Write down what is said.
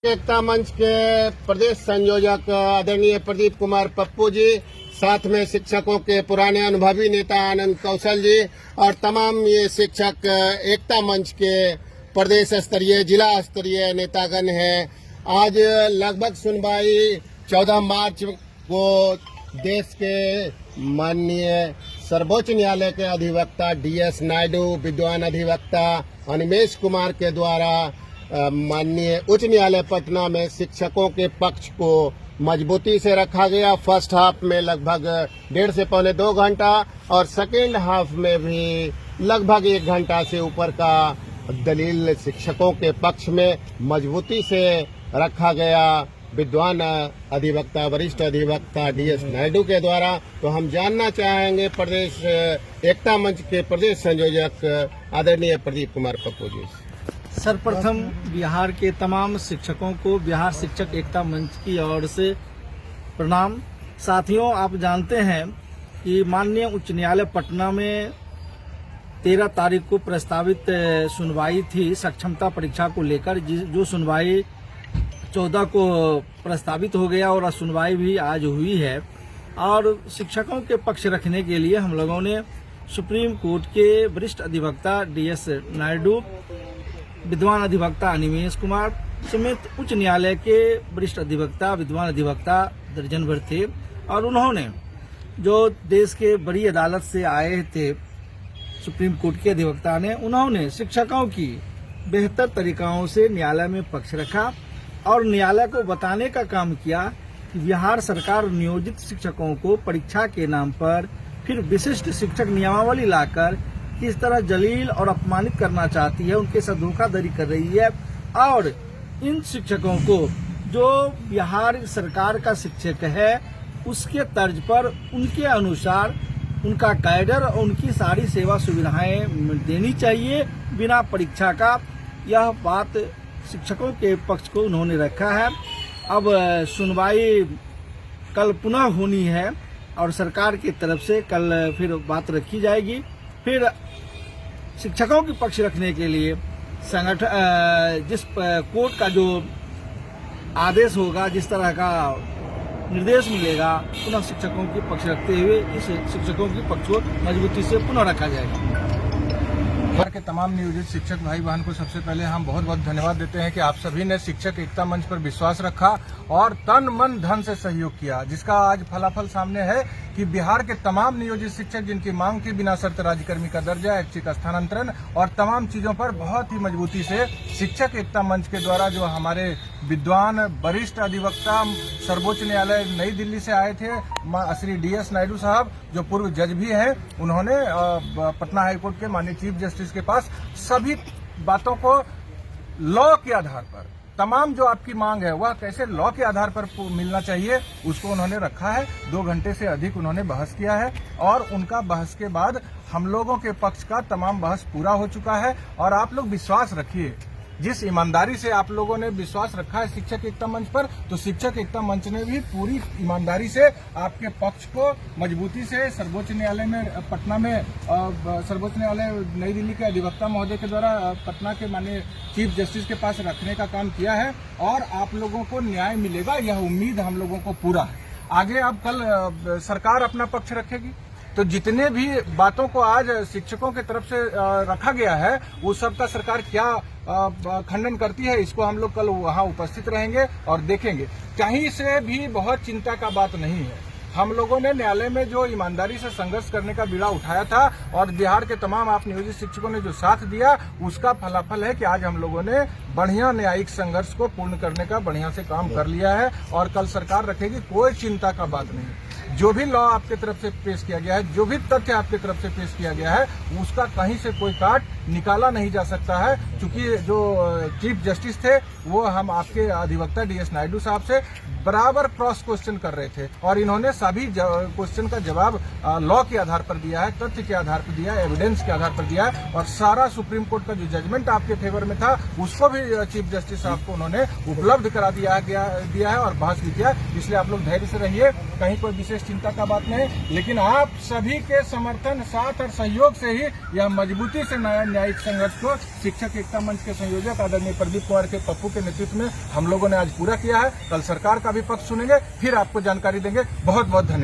एकता मंच के प्रदेश संयोजक आदरणीय प्रदीप कुमार पप्पू जी, साथ में शिक्षकों के पुराने अनुभवी नेता आनंद कौशल जी और तमाम ये शिक्षक एकता मंच के प्रदेश स्तरीय जिला स्तरीय नेतागण हैं। आज लगभग सुनवाई 14 मार्च को देश के माननीय सर्वोच्च न्यायालय के अधिवक्ता DS नायडू, विद्वान अधिवक्ता अनिमेश कुमार के द्वारा माननीय उच्च न्यायालय पटना में शिक्षकों के पक्ष को मजबूती से रखा गया। फर्स्ट हाफ में लगभग 1.5 से पौने 2 घंटा और सेकेंड हाफ में भी लगभग 1 घंटा से ऊपर का दलील शिक्षकों के पक्ष में मजबूती से रखा गया विद्वान अधिवक्ता वरिष्ठ अधिवक्ता DS नायडू के द्वारा। तो हम जानना चाहेंगे प्रदेश एकता मंच के प्रदेश संयोजक आदरणीय प्रदीप कुमार पप्पू जी। सर्वप्रथम बिहार के तमाम शिक्षकों को बिहार शिक्षक एकता मंच की ओर से प्रणाम। साथियों, आप जानते हैं कि माननीय उच्च न्यायालय पटना में 13 तारीख को प्रस्तावित सुनवाई थी सक्षमता परीक्षा को लेकर, जो सुनवाई 14 को प्रस्तावित हो गया और सुनवाई भी आज हुई है। और शिक्षकों के पक्ष रखने के लिए हम लोगों ने सुप्रीम कोर्ट के वरिष्ठ अधिवक्ता DS नायडू, विद्वान अधिवक्ता अनिमेश कुमार समेत उच्च न्यायालय के वरिष्ठ अधिवक्ता विद्वान अधिवक्ता दर्जन भर थे। और उन्होंने जो देश के बड़ी अदालत से आए थे सुप्रीम कोर्ट के अधिवक्ता ने, उन्होंने शिक्षकों की बेहतर तरीकाओं से न्यायालय में पक्ष रखा और न्यायालय को बताने का काम किया कि बिहार सरकार नियोजित शिक्षकों को परीक्षा के नाम पर फिर विशिष्ट शिक्षक नियमावली लाकर किस तरह जलील और अपमानित करना चाहती है, उनके साथ धोखाधड़ी कर रही है। और इन शिक्षकों को जो बिहार सरकार का शिक्षक है उसके तर्ज पर उनके अनुसार उनका कैडर और उनकी सारी सेवा सुविधाएं देनी चाहिए बिना परीक्षा का। यह बात शिक्षकों के पक्ष को उन्होंने रखा है। अब सुनवाई कल पुनः होनी है और सरकार की तरफ से कल फिर बात रखी जाएगी। फिर शिक्षकों के पक्ष रखने के लिए जिस कोर्ट का जो आदेश होगा, जिस तरह का निर्देश मिलेगा, पुनः शिक्षकों के पक्ष रखते हुए इस शिक्षकों के पक्ष को मजबूती से पुनः रखा जाएगा। बिहार के तमाम नियोजित शिक्षक भाई बहन को सबसे पहले हम बहुत बहुत धन्यवाद देते हैं कि आप सभी ने शिक्षक एकता मंच पर विश्वास रखा और तन मन धन से सहयोग किया, जिसका आज फलाफल सामने है कि बिहार के तमाम नियोजित शिक्षक जिनकी मांग थी बिना शर्त राज्यकर्मी का दर्जा, ऐच्छिक स्थानांतरण और तमाम चीजों पर बहुत ही मजबूती से शिक्षक एकता मंच के द्वारा जो हमारे विद्वान वरिष्ठ अधिवक्ता सर्वोच्च न्यायालय नई दिल्ली से आए थे श्री DS नायडू साहब, जो पूर्व जज भी हैं, उन्होंने पटना हाईकोर्ट के माननीय चीफ जस्टिस के पास सभी बातों को लॉ के आधार पर, तमाम जो आपकी मांग है वह कैसे लॉ के आधार पर मिलना चाहिए, उसको उन्होंने रखा है। 2 घंटे से अधिक उन्होंने बहस किया है और उनका बहस के बाद हम लोगों के पक्ष का तमाम बहस पूरा हो चुका है। और आप लोग विश्वास रखिए, जिस ईमानदारी से आप लोगों ने विश्वास रखा है शिक्षक एकता मंच पर, तो शिक्षक एकता मंच ने भी पूरी ईमानदारी से आपके पक्ष को मजबूती से सर्वोच्च न्यायालय में पटना में सर्वोच्च न्यायालय नई दिल्ली के अधिवक्ता महोदय के द्वारा पटना के माननीय चीफ जस्टिस के पास रखने का काम किया है और आप लोगों को न्याय मिलेगा, यह उम्मीद हम लोगों को पूरा है। आगे अब कल सरकार अपना पक्ष रखेगी, तो जितने भी बातों को आज शिक्षकों की तरफ से रखा गया है वो सब का सरकार क्या खंडन करती है, इसको हम लोग कल वहां उपस्थित रहेंगे और देखेंगे। कहीं से भी बहुत चिंता का बात नहीं है। हम लोगों ने न्यायालय में जो ईमानदारी से संघर्ष करने का बीड़ा उठाया था और बिहार के तमाम आप नियोजित शिक्षकों ने जो साथ दिया, उसका फलाफल है कि आज हम लोगों ने बढ़िया न्यायिक संघर्ष को पूर्ण करने का बढ़िया से काम कर लिया है और कल सरकार रखेगी, कोई चिंता का बात नहीं। जो भी लॉ आपके तरफ से पेश किया गया है, जो भी तथ्य आपके तरफ से पेश किया गया है, उसका कहीं से कोई काट निकाला नहीं जा सकता है। क्योंकि जो चीफ जस्टिस थे वो हम आपके अधिवक्ता DS नायडू साहब से बराबर क्रॉस क्वेश्चन कर रहे थे और इन्होंने सभी क्वेश्चन का जवाब लॉ के आधार पर दिया है, तथ्य के आधार पर दिया है, एविडेंस के आधार पर दिया है और सारा सुप्रीम कोर्ट का जो जजमेंट आपके फेवर में था उसको भी चीफ जस्टिस साहब को उन्होंने उपलब्ध करा दिया है और बहस भी किया। इसलिए आप लोग धैर्य से रहिए, कहीं कोई विशेष चिंता का बात नहीं, लेकिन आप सभी के समर्थन, साथ और सहयोग से ही यह मजबूती से नया न्यायिक संघर्ष को शिक्षक एकता मंच के संयोजक आदरणीय प्रदीप कुमार के पप्पू के नेतृत्व में हम लोगों ने आज पूरा किया है। कल सरकार का भी पक्ष सुनेंगे, फिर आपको जानकारी देंगे। बहुत बहुत धन्यवाद।